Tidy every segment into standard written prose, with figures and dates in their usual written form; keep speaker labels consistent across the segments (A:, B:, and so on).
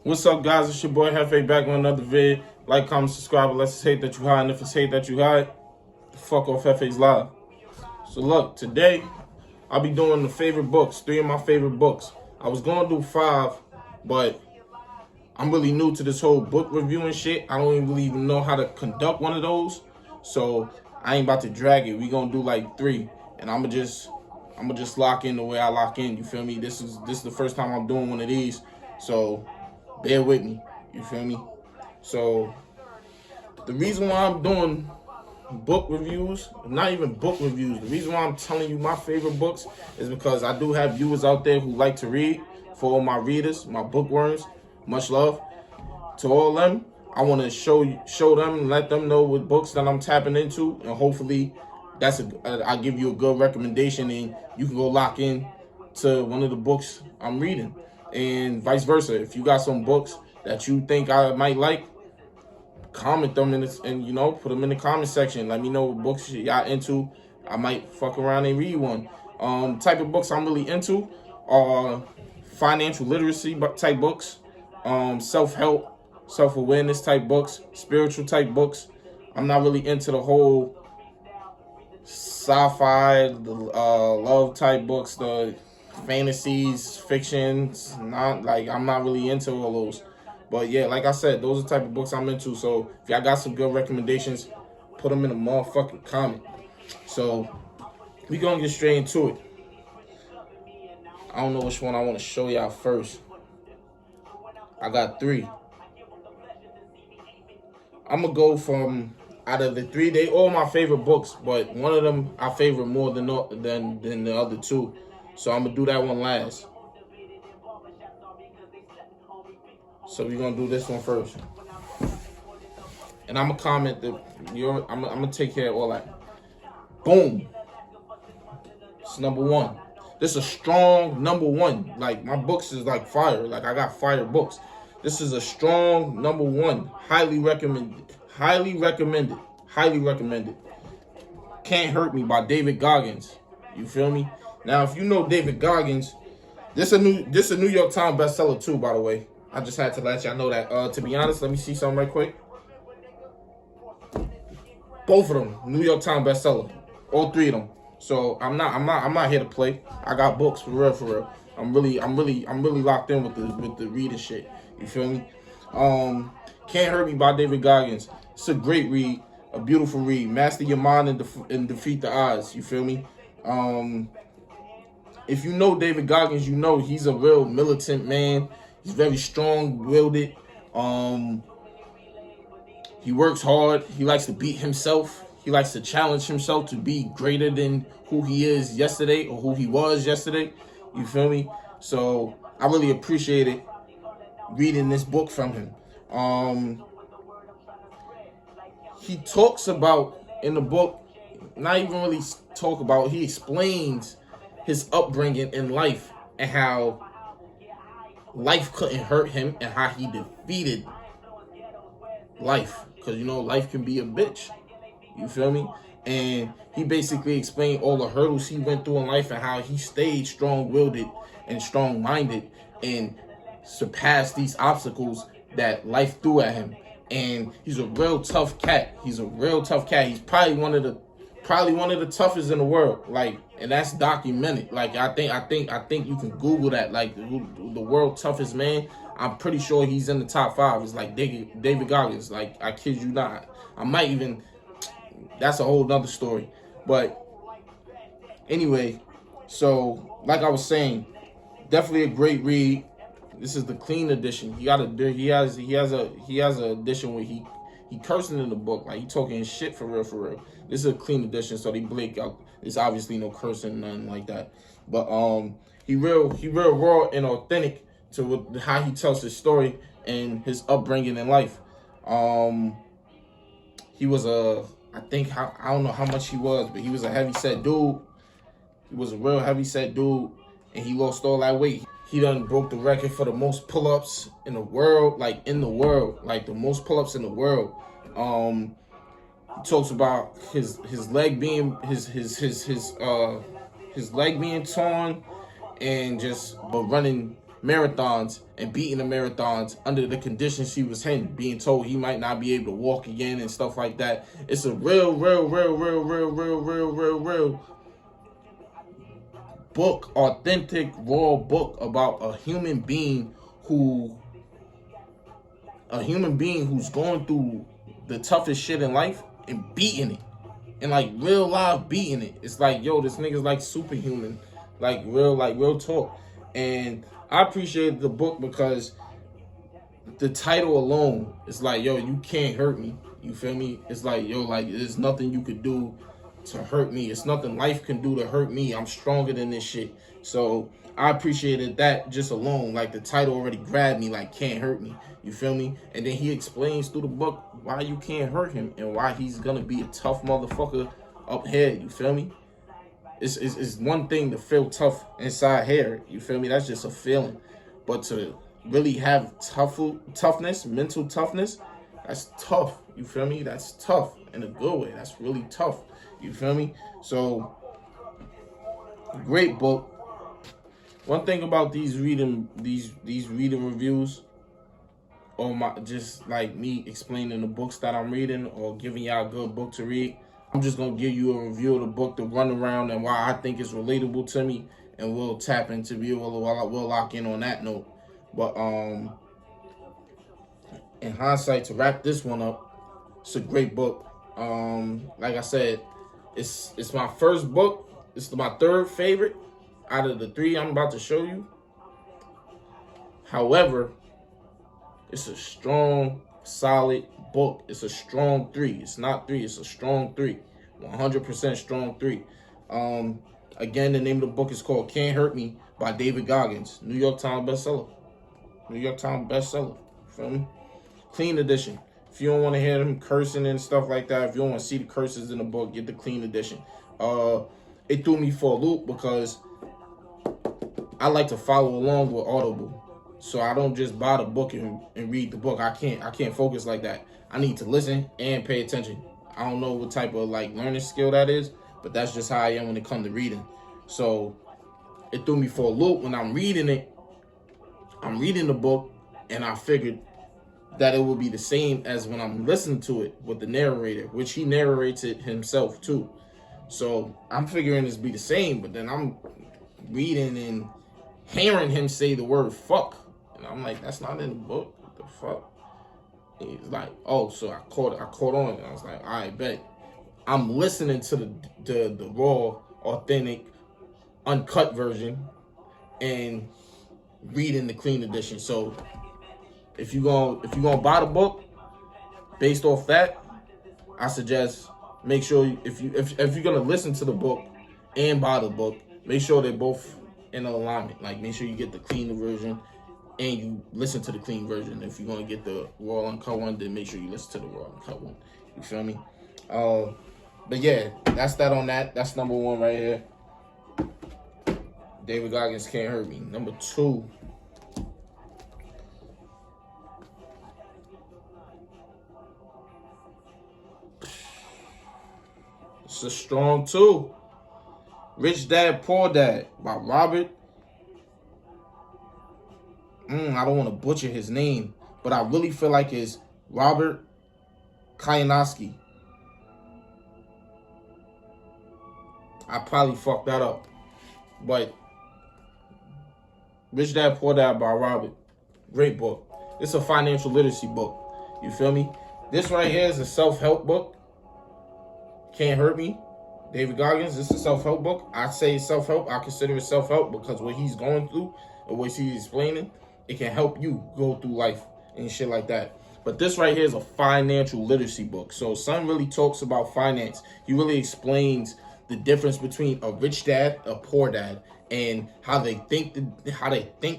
A: What's up, guys? It's your boy Hefe back with another vid. Like, comment, subscribe, unless it's hate that you hide. And if it's hate that you hide, fuck off Hefe's live. So look, today I'll be doing the favorite books, 3 of my favorite books. I was gonna do 5, but I'm really new to this whole book reviewing shit. I don't really even know how to conduct one of those. So I ain't about to drag it. We gonna do like 3. And I'ma just lock in the way I lock in. You feel me? This is the first time I'm doing one of these. So bear with me. You feel me? So the reason why I'm doing book reviews, not even book reviews, the reason why I'm telling you my favorite books is because I do have viewers out there who like to read. For all my readers, my bookworms, much love to all of them. I want to show them and let them know what books that I'm tapping into, and hopefully I'll give you a good recommendation and you can go lock in to one of the books I'm reading, and vice versa. If you got some books that you think I might like, comment them and put them in the comment section. Let me know what books y'all into. I might fuck around and read one. Type of books I'm really into are financial literacy type books, self-help, self-awareness type books, spiritual type books. I'm not really into the whole sci-fi, love type books, the fantasies, fictions. I'm not really into all those. But yeah, like I said, those are the type of books I'm into. So if y'all got some good recommendations, put them in a motherfucking comment. So we gonna get straight into it. I don't know which one I want to show y'all first. I got 3. I'm gonna go from out of the 3. They all my favorite books, but one of them I favor more than the other 2. So I'm gonna do that one last. So we're gonna do this one first, and I'm gonna comment that I'm gonna take care of all that. Boom. It's number 1. This is a strong number 1. Like, my books is like fire. Like, I got fire books. This is a strong number 1. Highly recommended. Highly recommended. Highly recommended. Can't Hurt Me by David Goggins. You feel me? Now, if you know David Goggins, this a New York Times bestseller too, by the way. I just had to let y'all know that. To be honest, let me see something right quick. Both of them New York Times bestseller. All 3 of them. So I'm not here to play. I got books for real. I'm really locked in with the reading shit. You feel me? Can't Hurt Me by David Goggins. It's a great read, a beautiful read. Master your mind and defeat the odds. You feel me? If you know David Goggins, you know he's a real militant man. He's very strong-willed. He works hard. He likes to beat himself. He likes to challenge himself to be greater than who he is yesterday or who he was yesterday. You feel me? So I really appreciated reading this book from him. He talks about in the book, not even really talk about, he explains his upbringing in life and how life couldn't hurt him and how he defeated life. Because, life can be a bitch. You feel me? And he basically explained all the hurdles he went through in life and how he stayed strong-willed and strong-minded and surpassed these obstacles that life threw at him. And he's a real tough cat. He's probably one of the toughest in the world. Like, and that's documented. Like, I think you can Google that. Like, the world toughest man. I'm pretty sure he's in the top 5. It's like David Goggins. Like, I kid you not. I might even. That's a whole nother story. But anyway, so like I was saying, definitely a great read. This is the clean edition. He has a edition where he cursing in the book, like he talking shit for real. This is a clean edition, so they blink out. There's obviously no cursing, nothing like that. But he real raw and authentic to how he tells his story and his upbringing in life. He was I don't know how much he was, but he was a heavy-set dude. He was a real heavy-set dude, and he lost all that weight. He done broke the record for the most pull-ups in the world, like the most pull-ups in the world. He talks about his leg being his leg being torn, and just running marathons and beating the marathons under the conditions he was in, being told he might not be able to walk again and stuff like that. It's a real book, authentic, raw book about a human being who's going through the toughest shit in life and beating it. And like real live beating it. It's like, yo, this nigga's like superhuman. Like real talk. And I appreciate the book because the title alone is like, yo, you can't hurt me. You feel me? It's like, yo, like there's nothing you could do to hurt me. It's nothing life can do to hurt me. I'm stronger than this shit. So I appreciated that just alone. Like the title already grabbed me, like can't hurt me. You feel me? And then he explains through the book why you can't hurt him and why he's gonna be a tough motherfucker up here. You feel me? It's one thing to feel tough inside here. You feel me? That's just a feeling. But to really have toughness, mental toughness, that's tough. You feel me? That's tough in a good way. That's really tough. You feel me? So, great book. One thing about these reading reviews, or just like me explaining the books that I'm reading or giving y'all a good book to read, I'm just gonna give you a review of the book to run around and why I think it's relatable to me, and we'll tap into we'll lock in on that note. But in hindsight, to wrap this one up, it's a great book. Like I said, it's my first book. It's my third favorite out of the three I'm about to show you. However, it's a strong, solid book. It's a strong 3. It's not 3. It's a strong 3. 100% strong 3. Again, the name of the book is called Can't Hurt Me by David Goggins. New York Times bestseller. New York Times bestseller. Feel me? Clean edition. If you don't want to hear them cursing and stuff like that, if you don't want to see the curses in the book, get the clean edition. It threw me for a loop because I like to follow along with Audible. So I don't just buy the book and read the book. I can't focus like that. I need to listen and pay attention. I don't know what type of like learning skill that is, but that's just how I am when it comes to reading. So it threw me for a loop when I'm reading it. I'm reading the book and I figured that it will be the same as when I'm listening to it with the narrator, which he narrates it himself too. So I'm figuring this be the same, but then I'm reading and hearing him say the word fuck. And I'm like, that's not in the book. What the fuck? And he's like, oh, so I caught on. And I was like, all right, bet. I'm listening to the raw, authentic, uncut version and reading the clean edition. So if you're gonna buy the book based off that, I suggest make sure if you're gonna listen to the book and buy the book, make sure they're both in alignment. Like make sure you get the clean version and you listen to the clean version. If you're gonna get the raw uncut one, then make sure you listen to the raw uncut one. You feel me? But yeah, that's that on that. That's number 1 right here. David Goggins Can't Hurt Me. Number 2. It's a strong 2. Rich Dad, Poor Dad by Robert. I don't want to butcher his name, but I really feel like it's Robert Kiyosaki. I probably fucked that up. But Rich Dad, Poor Dad by Robert. Great book. It's a financial literacy book. You feel me? This right here is a self-help book. Can't Hurt Me. David Goggins, this is a self-help book. I say self-help. I consider it self-help because what he's going through and what he's explaining, it can help you go through life and shit like that. But this right here is a financial literacy book. So son really talks about finance. He really explains the difference between a rich dad, a poor dad, and how they think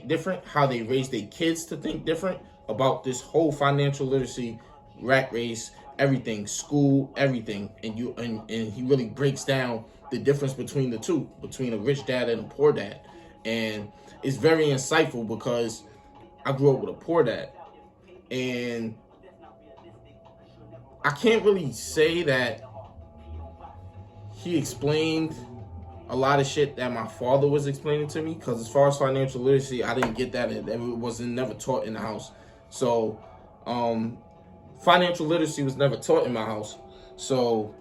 A: different, how they raise their kids to think different about this whole financial literacy, rat race, everything, school, everything. And he really breaks down the difference between the two, between a rich dad and a poor dad. And it's very insightful because I grew up with a poor dad. And I can't really say that he explained a lot of shit that my father was explaining to me, because as far as financial literacy, I didn't get that. It wasn't never taught in the house. So financial literacy was never taught in my house. So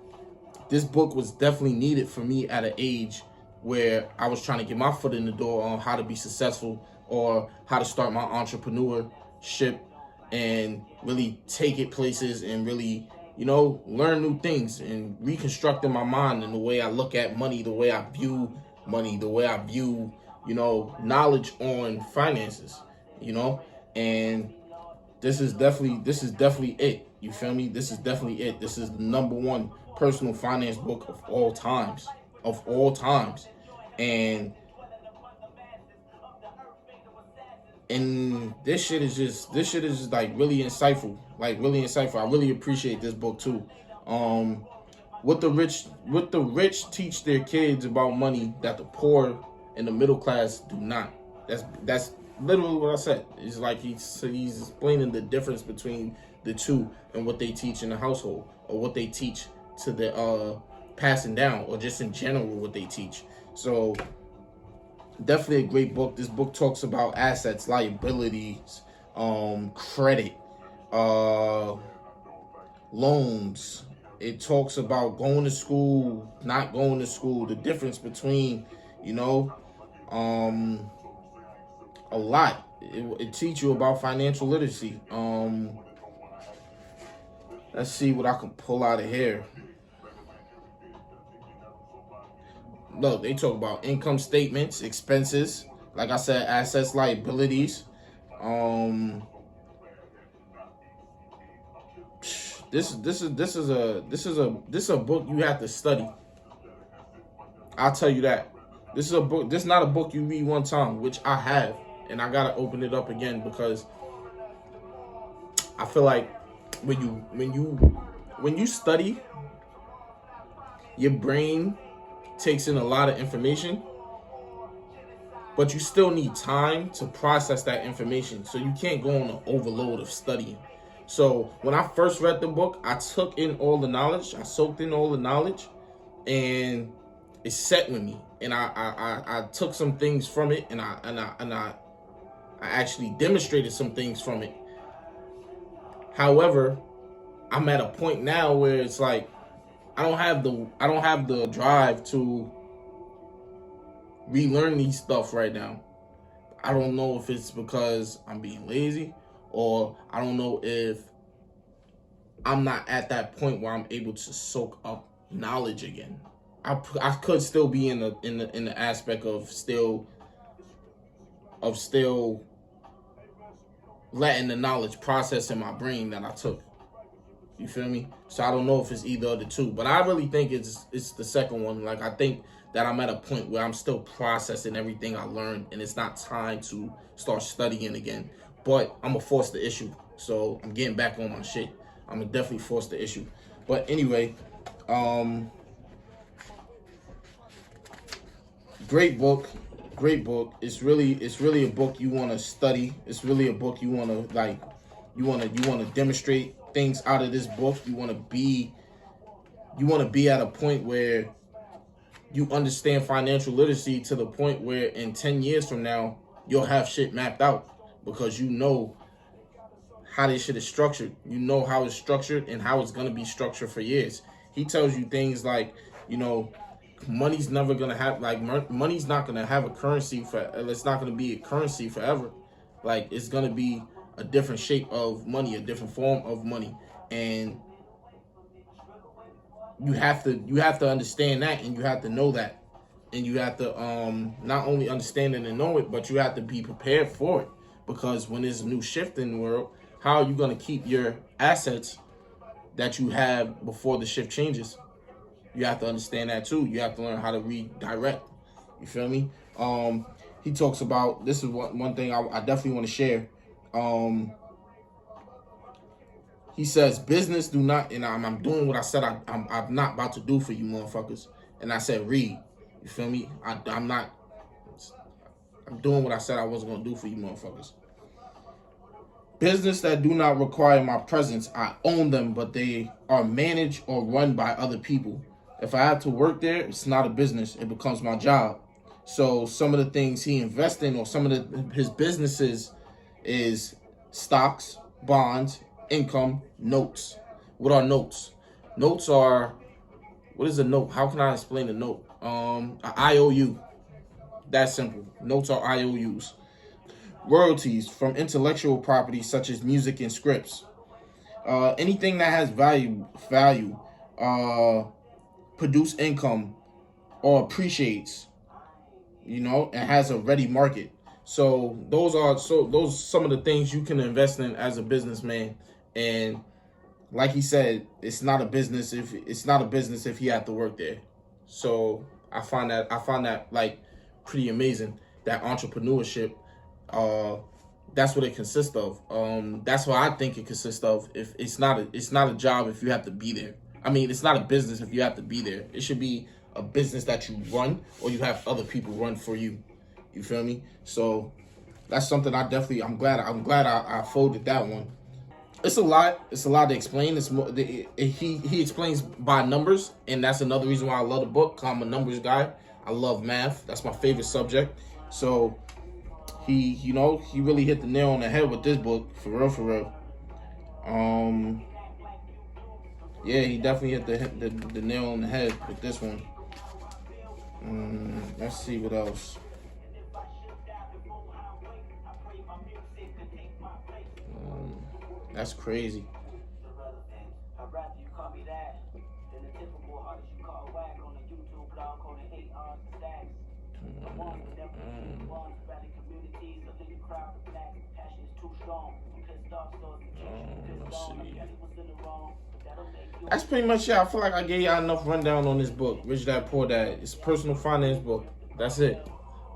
A: this book was definitely needed for me at an age where I was trying to get my foot in the door on how to be successful or how to start my entrepreneurship and really take it places and really, learn new things and reconstructing my mind and the way I look at money, the way I view money, the way I view, knowledge on finances, and this is definitely it. You feel me? This is definitely it. This is the number one personal finance book of all times. And this shit is just like really insightful. I really appreciate this book too. What the rich teach their kids about money that the poor and the middle class do not. That's literally what I said. It's like he's explaining the difference between the two and what they teach in the household, or what they teach to the passing down, or just in general what they teach. So definitely a great book. This book talks about assets, liabilities, credit, loans. It talks about going to school, not going to school, the difference between, a lot. It teach you about financial literacy. Let's see what I can pull out of here. Look, they talk about income statements, expenses, like I said, assets, liabilities. This is a book you have to study. I'll tell you that. This is a book. This is not a book you read one time, which I have, and I gotta open it up again, because I feel like when you study, your brain takes in a lot of information, but you still need time to process that information. So you can't go on an overload of studying. So when I first read the book, I took in all the knowledge, I soaked in all the knowledge, and it set with me. And I took some things from it, and I actually demonstrated some things from it. However, I'm at a point now where it's like I don't have the drive to relearn these stuff right now. I don't know if it's because I'm being lazy, or I don't know if I'm not at that point where I'm able to soak up knowledge again. I could still be in the aspect of still letting the knowledge process in my brain that I took. You feel me? So I don't know if it's either of the two, but I really think it's the second one. Like, I think that I'm at a point where I'm still processing everything I learned, and it's not time to start studying again. But I'm gonna force the issue, so I'm getting back on my shit. I'm gonna definitely force the issue. But anyway, great book. It's really a book you want to study. It's really a book you want to demonstrate things out of this book. You want to be at a point where you understand financial literacy to the point where in 10 years from now you'll have shit mapped out, because you know how this shit is structured. You know how it's structured and how it's going to be structured for years. He tells you things like, money's never going to have, money's not going to have a currency it's not going to be a currency forever. Like, it's going to be a different shape of money, a different form of money. And you have to understand that, and you have to know that. And you have to not only understand it and know it, but you have to be prepared for it. Because when there's a new shift in the world, how are you going to keep your assets that you have before the shift changes? You have to understand that too. You have to learn how to redirect. You feel me? He talks about, this is one thing I definitely want to share. He says, business do not, and I'm doing what I said I'm not about to do for you motherfuckers. And I said, read. You feel me? I'm doing what I said I wasn't going to do for you motherfuckers. Business that do not require my presence, I own them, but they are managed or run by other people. If I have to work there, it's not a business. It becomes my job. So some of the things he invests in, or some of his businesses, is stocks, bonds, income, notes. What are notes? Notes are, what is a note? How can I explain a note? An IOU. That's simple. Notes are IOUs. Royalties from intellectual property such as music and scripts. Anything that has value, produce income or appreciates, and has a ready market. So those are some of the things you can invest in as a businessman. And like he said, it's not a business if you have to work there. So I find that like pretty amazing, that entrepreneurship. That's what it consists of. That's what I think it consists of. If it's not a job if you have to be there. I mean, it's not a business if you have to be there. It should be a business that you run, or you have other people run for you. You feel me? So that's something I'm glad I folded that one. It's a lot to explain. It's more, he explains by numbers, and that's another reason why I love the book. 'Cause I'm a numbers guy. I love math. That's my favorite subject. So he really hit the nail on the head with this book, for real. Yeah, he definitely hit the nail on the head with this one. Let's see what else. That's crazy. That's pretty much it. I feel like I gave y'all enough rundown on this book, Rich Dad Poor Dad. It's a personal finance book. That's it.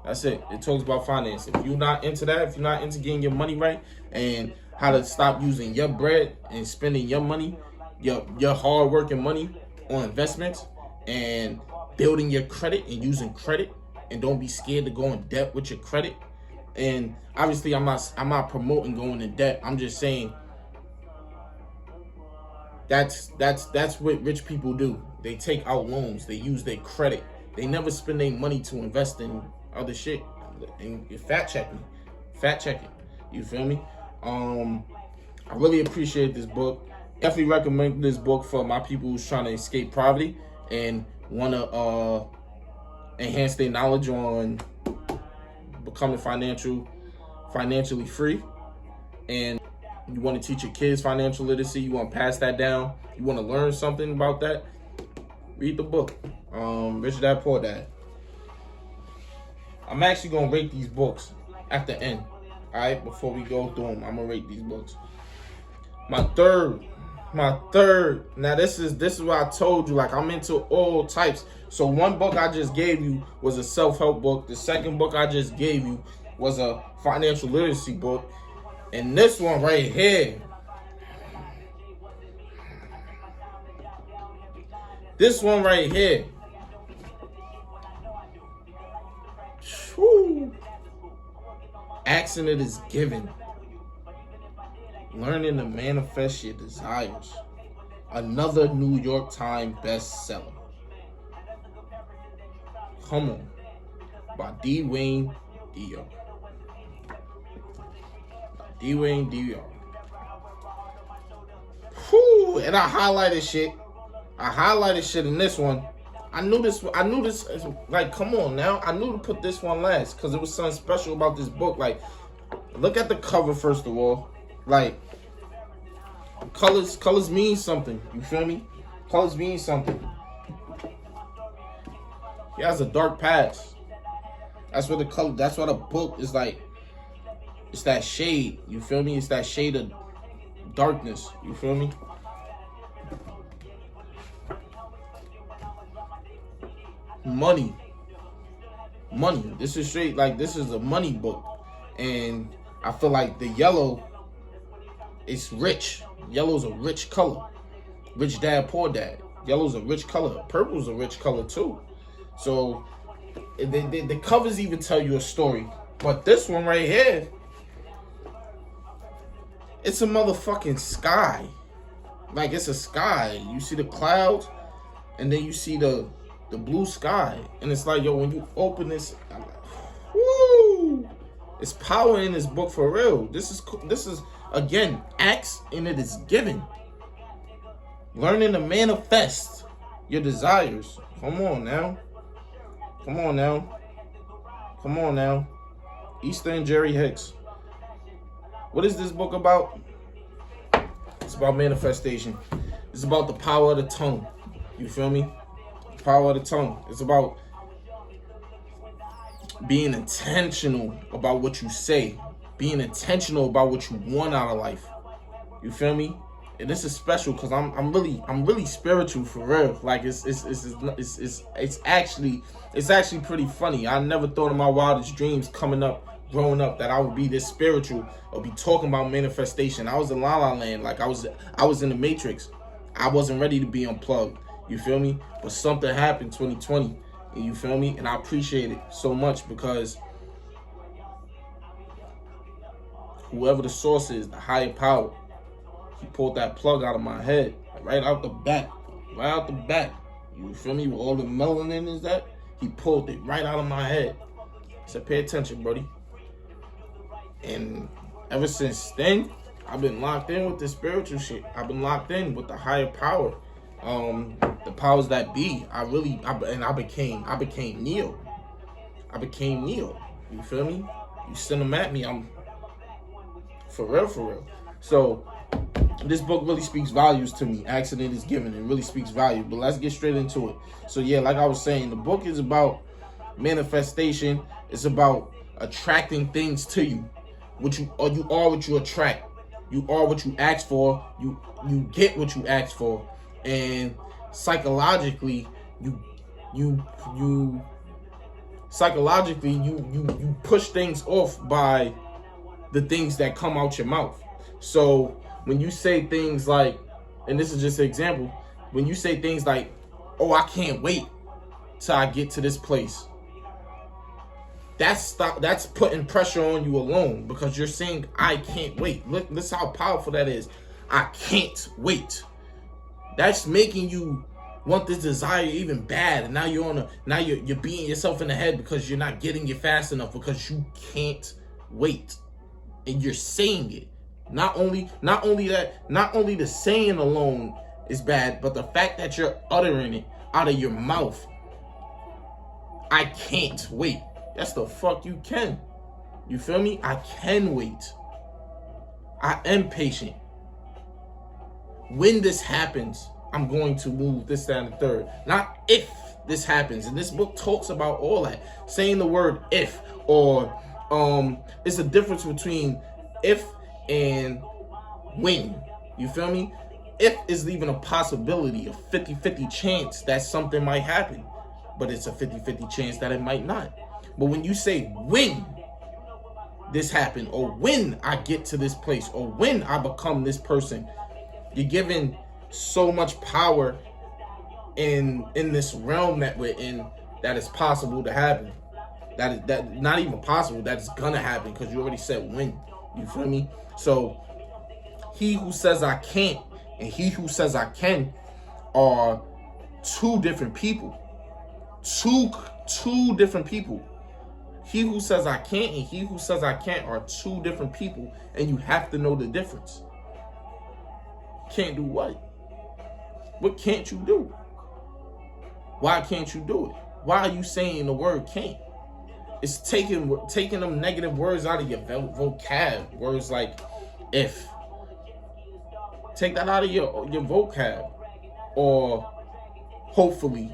A: It talks about finance. If you're not into that, if you're not into getting your money right and how to stop using your bread and spending your money, your hard working money on investments, and building your credit and using credit, and don't be scared to go in debt with your credit. And obviously I'm not promoting going in debt. I'm just saying that's what rich people do. They take out loans. They use their credit. They never spend their money to invest in other shit. And fact check it. You feel me? I really appreciate this book. Definitely recommend this book for my people who's trying to escape poverty and want to enhance their knowledge on becoming financially free. And you want to teach your kids financial literacy, you want to pass that down, you want to learn something about that, read the book, Rich Dad Poor Dad. I'm actually going to rate these books at the end. All right, before we go through them, I'm going to rate these books. My third. Now this is what I told you, like I'm into all types. So one book I just gave you was a self-help book. The second book I just gave you was a financial literacy book. And this one right here, whew, action it is given. Learning to manifest your desires. Another New York Times bestseller. Come on. By Dwayne D.R. Dwayne D.R. Whew, and I highlighted shit in this one. I knew this, like, come on now. I knew to put this one last because it was something special about this book. Like, look at the cover first of all. Like, colors mean something. You feel me? Colors mean something. He has a dark past. That's what the book is like. It's that shade. You feel me? It's that shade of darkness. You feel me? Money. This is straight, like, this is a money book. And I feel like the yellow, it's rich. Yellow's a rich color. Rich Dad, Poor Dad. Yellow's a rich color. Purple's a rich color too. So the covers even tell you a story. But this one right here, it's a motherfucking sky. Like, it's a sky. You see the clouds? and then you see the blue sky, and it's like, yo, when you open this, I'm like, woo! It's power in this book for real. This is again, acts and it is given. Learning to manifest your desires. Come on now. Come on now. Come on now. Esther and Jerry Hicks. What is this book about? It's about manifestation. It's about the power of the tongue. You feel me? The power of the tongue. It's about being intentional about what you say. Being intentional about what you want out of life. You feel me? And this is special because I'm really spiritual for real. Like it's actually pretty funny. I never thought in my wildest dreams growing up that I would be this spiritual or be talking about manifestation. I was in La La Land, like I was in the Matrix. I wasn't ready to be unplugged. You feel me? But something happened 2020. You feel me? And I appreciate it so much because whoever the source is, the higher power, he pulled that plug out of my head, right out the back. You feel me? Where all the melanin is at, he pulled it right out of my head. I said, pay attention, buddy. And ever since then, I've been locked in with the spiritual shit. I've been locked in with the higher power. The powers that be. I became Neo. I became Neo. You feel me? You send them at me, I'm for real. So this book really speaks values to me. Accident is given. It really speaks value. But let's get straight into it. So yeah, like I was saying, the book is about manifestation. It's about attracting things to you. You are what you attract. You are what you ask for. You get what you ask for. And psychologically, you push things off by the things that come out your mouth. So when you say things like, and this is just an example, when you say things like, oh, I can't wait till I get to this place, that's putting pressure on you alone, because you're saying I can't wait. Look, this is how powerful that is. I can't wait. That's making you want this desire even bad, and now you're beating yourself in the head because you're not getting it fast enough, because you can't wait, and you're saying it. Not only the saying alone is bad, but the fact that you're uttering it out of your mouth. I can't wait. That's the fuck you can. You feel me? I can wait. I am patient. When this happens, I'm going to move this, that, and the third. Not if this happens. And this book talks about all that. Saying the word if, or it's a difference between if and when. You feel me? If is even a possibility, a 50-50 chance that something might happen. But it's a 50-50 chance that it might not. But when you say when this happened, or when I get to this place, or when I become this person, you're giving so much power in this realm that we're in, that it's possible to happen. That not even possible, that's gonna happen, because you already said when. You feel me? So he who says I can't and he who says I can are two different people. Two different people. He who says I can't and he who says I can't are two different people, and you have to know the difference. Can't do what? What can't you do? Why can't you do it? Why are you saying the word can't? It's taking them negative words out of your vocab. Words like if. Take that out of your vocab. Or hopefully.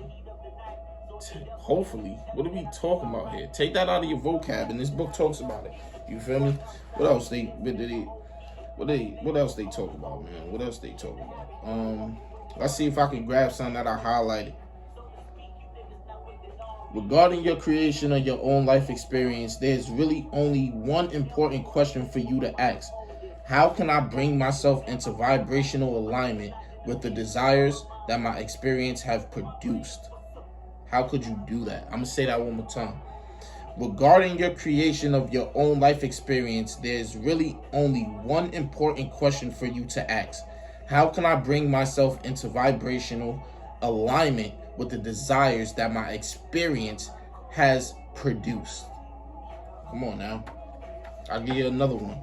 A: Hopefully. What are we talking about here? Take that out of your vocab, and this book talks about it. You feel me? What else they talk about, man? What else they talk about? Let's see if I can grab something that I highlighted. Regarding your creation of your own life experience, there's really only one important question for you to ask. How can I bring myself into vibrational alignment with the desires that my experience have produced? How could you do that? I'm going to say that one more time. Regarding your creation of your own life experience, there's really only one important question for you to ask. How can I bring myself into vibrational alignment with the desires that my experience has produced. Come on now. I'll give you another one.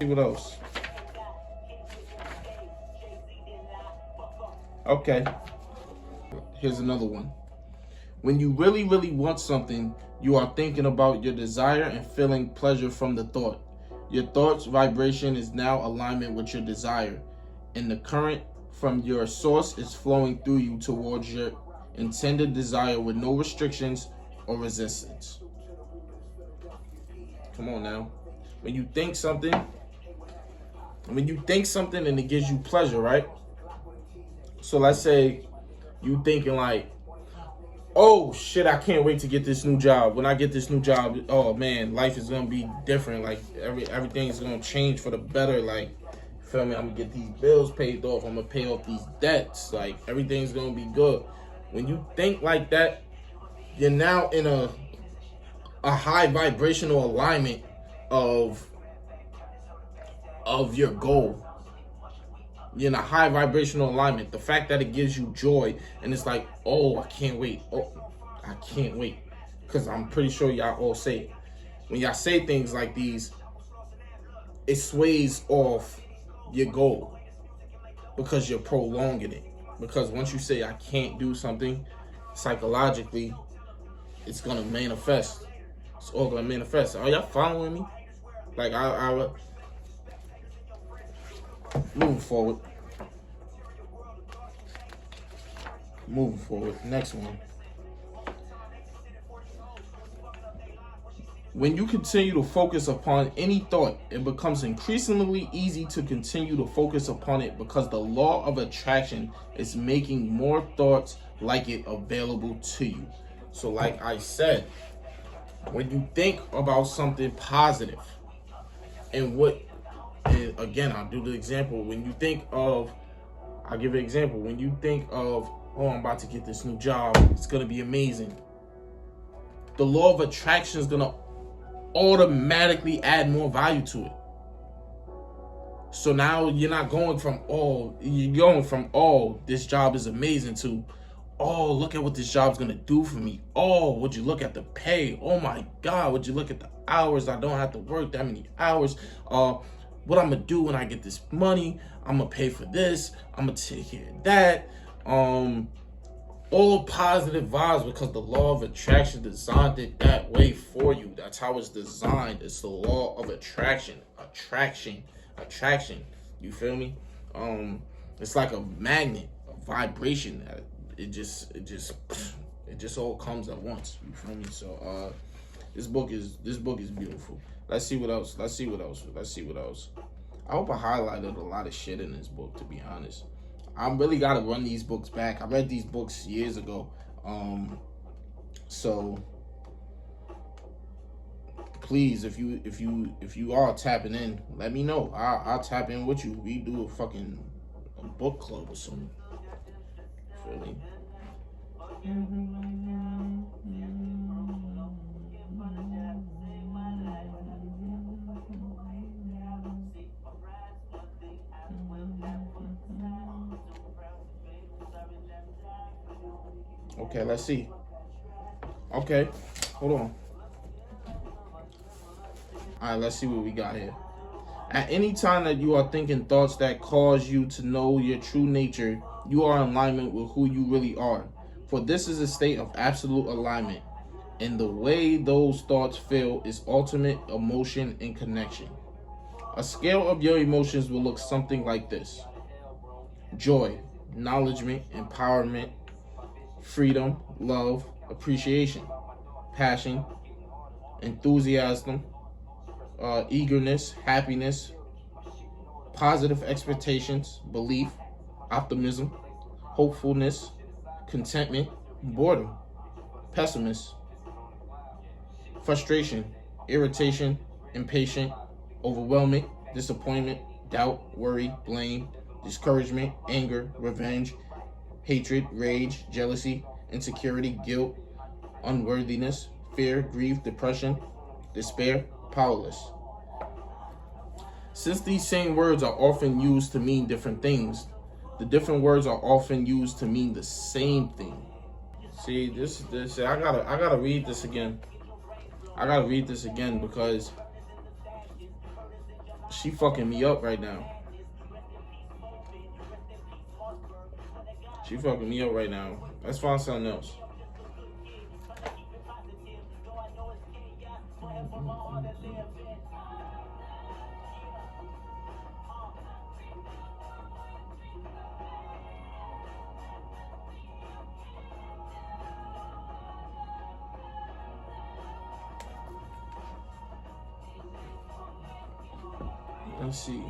A: See what else? Okay. Here's another one. When you really, really want something, you are thinking about your desire and feeling pleasure from the thought. Your thought's vibration is now alignment with your desire, and the current from your source is flowing through you towards your intended desire with no restrictions or resistance. Come on now. When you think something and it gives you pleasure, right? So let's say you thinking like, oh shit, I can't wait to get this new job. When I get this new job, oh man, life is gonna be different. Like everything is gonna change for the better. Like, feel me? I'm gonna get these bills paid off. I'm gonna pay off these debts. Like, everything's gonna be good. When you think like that, you're now in a high vibrational alignment of your goal. You're in a high vibrational alignment. The fact that it gives you joy, and it's like, oh, I can't wait. Oh, I can't wait. Because I'm pretty sure y'all all say it. When y'all say things like these, it sways off your goal because you're prolonging it. Because once you say I can't do something, psychologically, it's going to manifest. It's all going to manifest. Are y'all following me? Like, I moving forward. Next one. When you continue to focus upon any thought, it becomes increasingly easy to continue to focus upon it because the law of attraction is making more thoughts like it available to you. So like I said, when you think about something positive, and again, I'll do the example. When you think of, I'll give an example. When you think of, oh, I'm about to get this new job, it's going to be amazing. The law of attraction is going to automatically add more value to it. So now you're not going from, this job is amazing to, oh, look at what this job's going to do for me. Oh, would you look at the pay? Oh my God, would you look at the hours? I don't have to work that many hours. What I'm going to do when I get this money, I'm going to pay for this. I'm going to take care of that. All positive vibes because the law of attraction designed it that way for you. That's how it's designed. It's the law of attraction. Attraction. You feel me? It's like a magnet, a vibration. It just all comes at once. You feel me? So this book is beautiful. Let's see what else. I hope I highlighted a lot of shit in this book, to be honest. I really gotta run these books back. I read these books years ago. So please, if you are tapping in, let me know. I'll tap in with you. We do a book club or something. Feel me? Okay, let's see. Okay, hold on. All right, let's see what we got here. At any time that you are thinking thoughts that cause you to know your true nature, you are in alignment with who you really are. For this is a state of absolute alignment, and the way those thoughts feel is ultimate emotion and connection. A scale of your emotions will look something like this: joy, acknowledgement, empowerment, freedom, love, appreciation, passion, enthusiasm, eagerness, happiness, positive expectations, belief, optimism, hopefulness, contentment, boredom, pessimist, frustration, irritation, impatient, overwhelming, disappointment, doubt, worry, blame, discouragement, anger, revenge, hatred, rage, jealousy, insecurity, guilt, unworthiness, fear, grief, depression, despair, powerless. Since these same words are often used to mean different things, The different words are often used to mean the same thing. See, this I gotta read this again. I gotta read this again because she fucking me up right now. She fucking me up right now. Let's find something else. Let's see.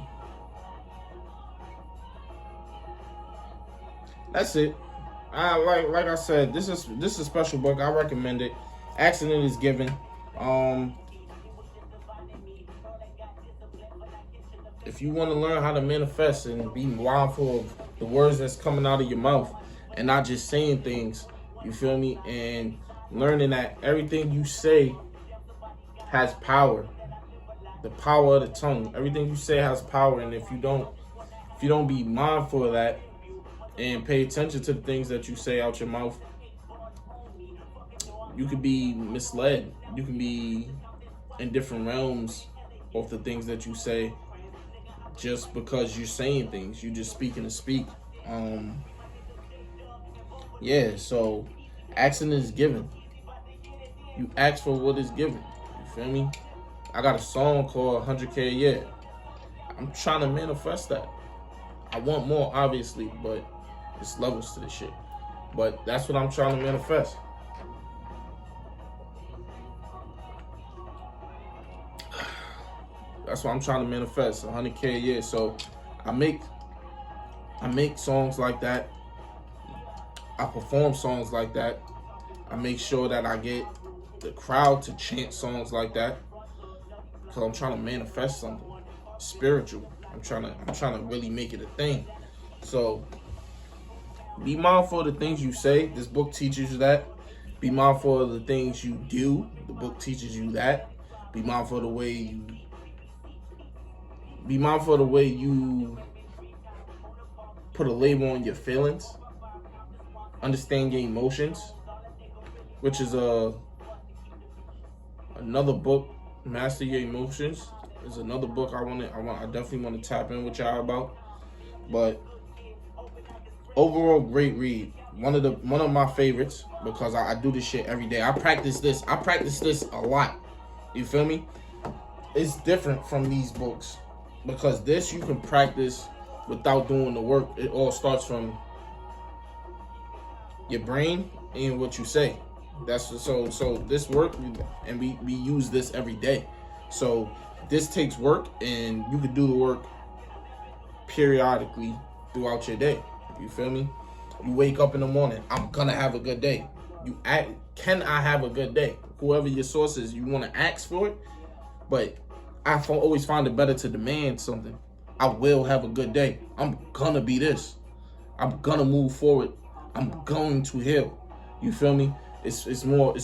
A: That's it. Like I said, this is a special book. I recommend it. Accident is given. If you want to learn how to manifest and be mindful of the words that's coming out of your mouth and not just saying things, you feel me? And learning that everything you say has power. The power of the tongue. Everything you say has power, and if you don't be mindful of that and pay attention to the things that you say out your mouth, you could be misled. You can be in different realms of the things that you say just because you're saying things. You're just speaking to speak. Yeah, so action is given. You ask for what is given. You feel me? I got a song called 100K a year. I'm trying to manifest that. I want more, obviously, but it's levels to this shit. But that's what I'm trying to manifest. That's what I'm trying to manifest, 100K a year. So I make songs like that. I perform songs like that. I make sure that I get the crowd to chant songs like that. Because I'm trying to manifest something spiritual. I'm trying to really make it a thing. So be mindful of the things you say. This book teaches you that. Be mindful of the things you do. The book teaches you that. Be mindful of the way you put a label on your feelings. Understand your emotions, which is another book. Master Your Emotions is another book I definitely want to tap in with y'all about. But overall, great read. One of my favorites, because I do this shit every day. I practice this a lot. You feel me? It's different from these books because this you can practice without doing the work. It all starts from your brain and what you say. That's so this work, and we use this every day. So this takes work, and you can do the work periodically throughout your day. You feel me? You wake up in the morning, I'm gonna have a good day. Can I have a good day? Whoever your source is, you want to ask for it. But I always find it better to demand something. I will have a good day. I'm gonna be this. I'm gonna move forward. I'm going to heal. You feel me? It's more.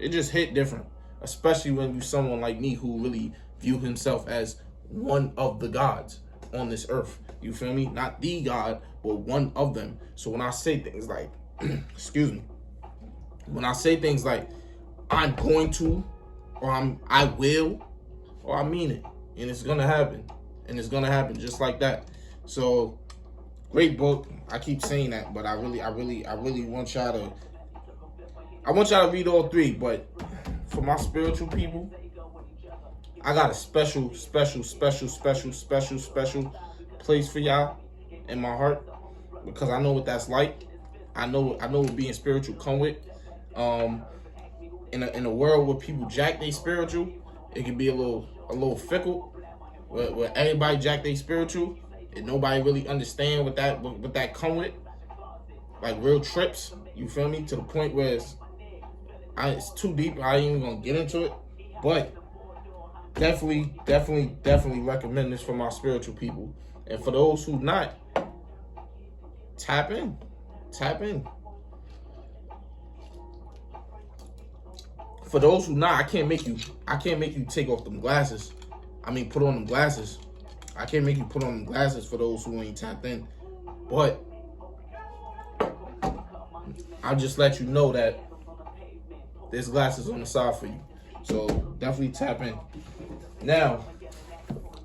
A: It just hit different, especially when you someone like me who really view himself as one of the gods on this earth. You feel me? Not the God, but one of them. So when I say things like, excuse me, when I say things like I'm going to, or I will, or I mean it, and it's gonna happen, and it's gonna happen just like that. So. Great book. I keep saying that, but I really want y'all to read all three. But for my spiritual people, I got a special place for y'all in my heart, because I know what that's like. I know what being spiritual come with. In a world where people jack they spiritual, it can be a little fickle. Where everybody jack they spiritual. And nobody really understand what that come with, like real trips. You feel me? To the point where it's too deep. I ain't even gonna get into it. But definitely recommend this for my spiritual people. And for those who not, tap in. For those who not, I can't make you take off them glasses. put on them glasses. I can't make you put on them glasses for those who ain't tapped in. But I'll just let you know that there's glasses on the side for you. So definitely tap in. Now,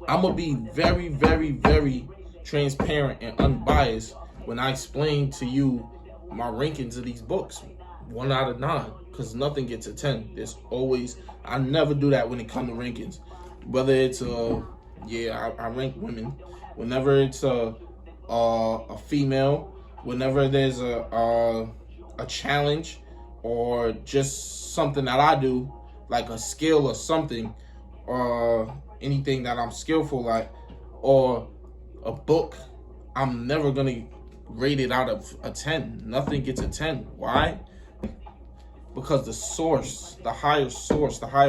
A: I'm going to be very, very, very transparent and unbiased when I explain to you my rankings of these books. 1 out of 9, because nothing gets a 10. There's always, I never do that when it comes to rankings. Whether it's I rank women. Whenever it's a female, whenever there's a challenge or just something that I do, like a skill or something, or anything that I'm skillful at, or a book, I'm never gonna rate it out of a 10. Nothing gets a 10. Why? Because the source, the higher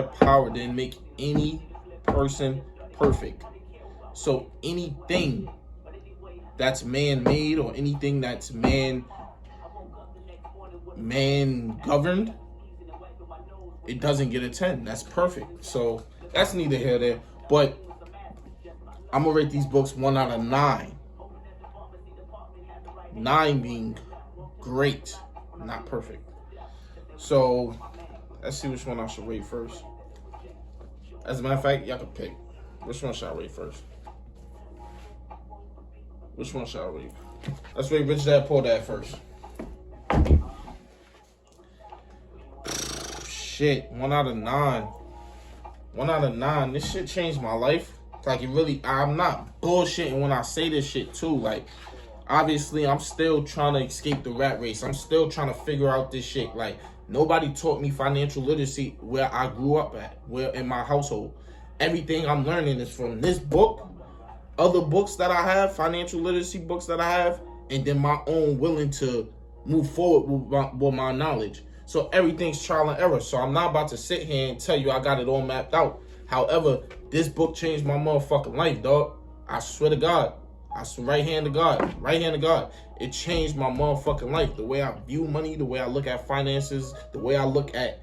A: power didn't make any person perfect. So anything that's man-made or anything that's man-governed, it doesn't get a 10. That's perfect. So that's neither here nor there. But I'm going to rate these books 1 out of 9. 9 being great, not perfect. So let's see which one I should rate first. As a matter of fact, y'all can pick. Which one should I rate first? Which one should I rate? Let's rate Rich Dad Poor Dad first. Shit, 1 out of 9. 1 out of 9. This shit changed my life. Like, it really, I'm not bullshitting when I say this shit too. Like, obviously, I'm still trying to escape the rat race. I'm still trying to figure out this shit. Like, nobody taught me financial literacy where I grew up at, where in my household. Everything I'm learning is from this book, other books that I have, financial literacy books that I have, and then my own willing to move forward with my knowledge. So everything's trial and error. So I'm not about to sit here and tell you I got it all mapped out. However, this book changed my motherfucking life, dog. I swear to God. I swear, right hand to God. Right hand to God. It changed my motherfucking life. The way I view money, the way I look at finances, the way I look at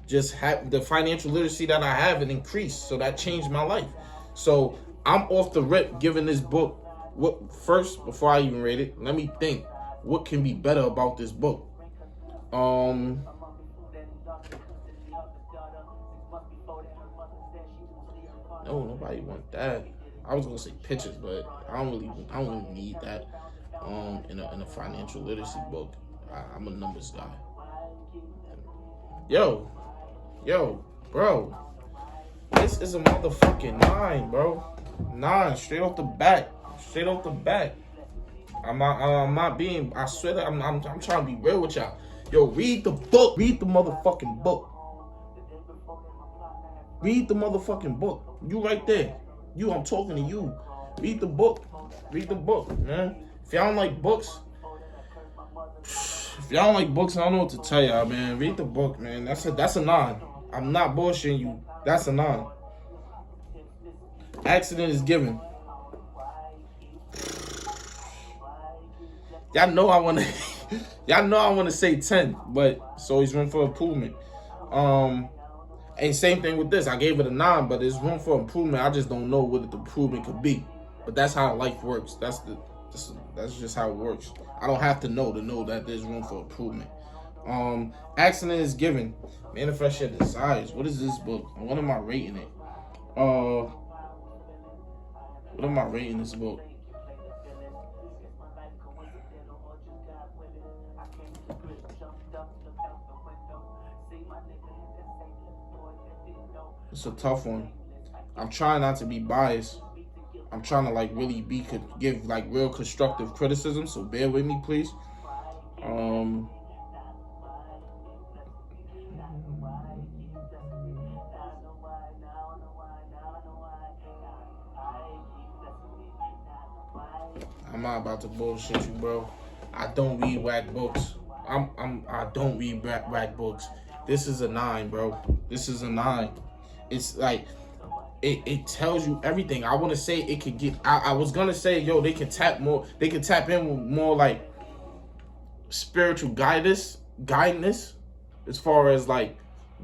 A: just the financial literacy that I have, it increased. So that changed my life. So I'm off the rip giving this book. First, before I even rate it, let me think. What can be better about this book? No, nobody want that. I was gonna say pictures, but I don't really need that. In a financial literacy book, I'm a numbers guy. Yo, bro, this is a motherfucking 9, bro. 9, straight off the bat. I'm not being. I swear that I'm trying to be real with y'all. Yo, read the book. Read the motherfucking book. Read the motherfucking book. You right there. I'm talking to you. Read the book. Read the book, man. If y'all don't like books, I don't know what to tell y'all, man. Read the book, man. That's a 9. I'm not bullshitting you. That's a 9. Accident is given. Y'all know I want to say 10, but it's always room for improvement. And same thing with this. I gave it a 9, but there's room for improvement. I just don't know what the improvement could be. But that's how life works. That's just how it works. I don't have to know that there's room for improvement. Accident is given. Manifest your desires. What is this book? What am I rating it? What am I rating this book? It's a tough one. I'm trying not to be biased. I'm trying to really give real constructive criticism, so bear with me, please. I'm not about to bullshit you, bro. I don't read whack books. I don't read whack books. This is a 9, bro. This is a 9. It's like it tells you everything. I want to say it could get. I was gonna say, yo, they can tap more. They can tap in with more spiritual guidance, as far as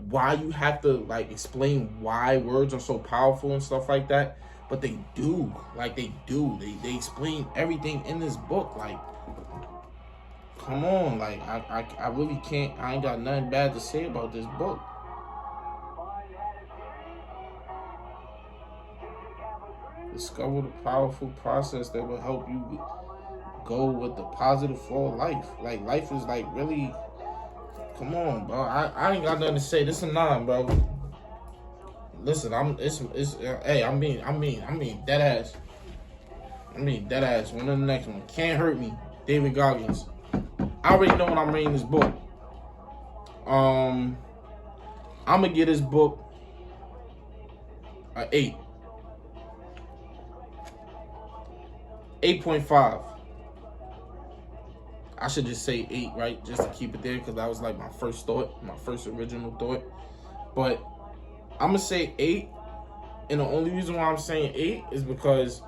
A: why you have to like explain why words are so powerful and stuff like that, but they do. Like they explain everything in this book. Like, come on, like I really can't. I ain't got nothing bad to say about this book. Discover the powerful process that will help you go with the positive flow of life. Like life is like really. Come on, bro. I ain't got nothing to say. This is 9, bro. Listen, hey, I'm being dead ass. I'm being dead ass. One of the next one. Can't Hurt Me, David Goggins. I already know when I'm reading this book. I'm gonna give this book an 8. 8.5. I should just say 8, right? Just to keep it there, because that was like my first thought, my first original thought. But I'm gonna say 8, and the only reason why I'm saying 8 is because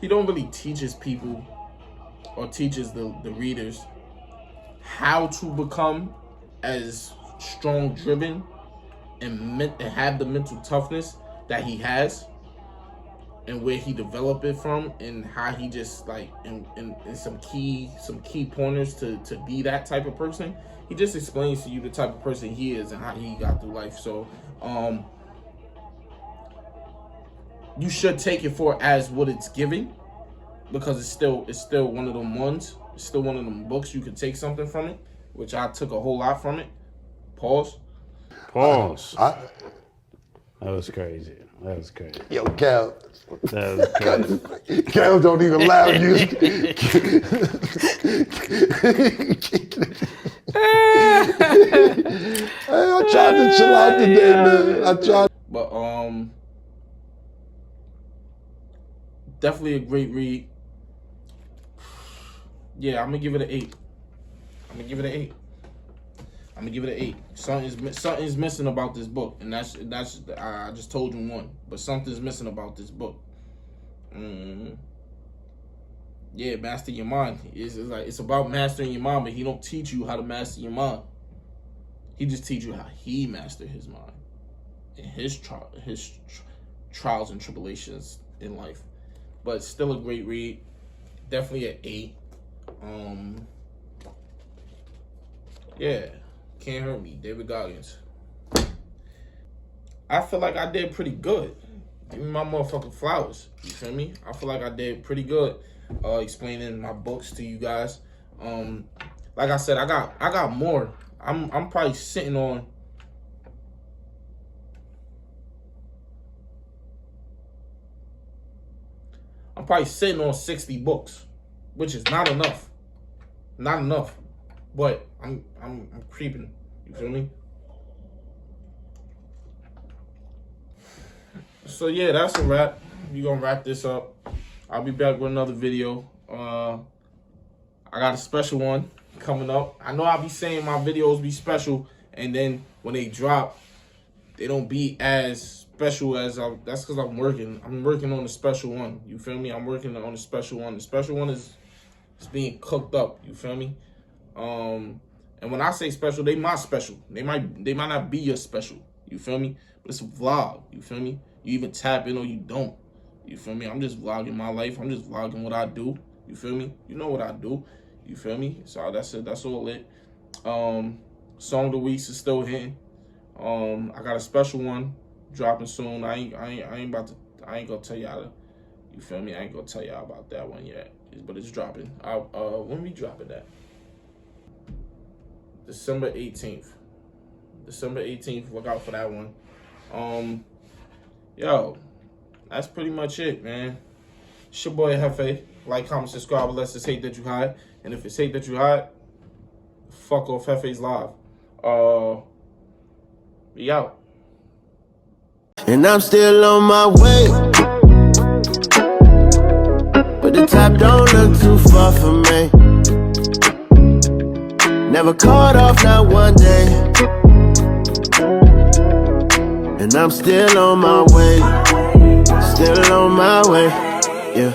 A: he don't really teaches people or teaches the readers how to become as strong driven and have the mental toughness that he has, and where he developed it from, and how he just like in some key pointers to be that type of person. He just explains to you the type of person he is and how he got through life. So you should take it for as what it's giving, because it's still one of them ones. It's still one of them books you could take something from it, which I took a whole lot from it. Pause.
B: That was crazy. That was crazy.
C: Yo, Cal.
B: That was crazy.
C: Cal don't even allow you. Hey, I tried to chill out today, man. I tried.
A: But definitely a great read. Yeah, I'm gonna give it an 8. I'm gonna give it an 8. Something's missing about this book, and that's I just told you 1, but something's missing about this book. Yeah, master your mind. It's about mastering your mind, but he don't teach you how to master your mind. He just teach you how he mastered his mind and his trials and tribulations in life. But still a great read. Definitely an 8. Yeah. Can't Hurt Me, David Goggins. I feel like I did pretty good. Give me my motherfucking flowers. You feel me? I feel like I did pretty good explaining my books to you guys. Like I said, I got more. I'm probably sitting on I'm probably sitting on 60 books, which is not enough. Not enough. But I'm creeping. You feel me? So yeah, that's a wrap. We're gonna wrap this up. I'll be back with another video. I got a special one coming up. I know I'll be saying my videos be special, and then when they drop, they don't be as special as that's because I'm working on the special one. You feel me? I'm working on the special one. The special one is being cooked up. You feel me? And when I say special, they my special. They might not be your special. You feel me? But it's a vlog. You feel me? You even tap in or you don't. You feel me? I'm just vlogging my life. I'm just vlogging what I do. You feel me? You know what I do. You feel me? So that's it. That's all it. Song of the weeks is still hitting. I got a special one dropping soon. I ain't gonna tell y'all. You feel me? I ain't gonna tell y'all about that one yet. But it's dropping. When we dropping that? December 18th. December 18th. Look out for that one. Yo, that's pretty much it, man. It's your boy Hefe. Like, comment, subscribe, unless it's hate that you hide. And if it's hate that you hide, fuck off Hefe's live. We out.
D: And I'm still on my way, but the top don't look too far from me. Never caught off, not one day. And I'm still on my way, yeah.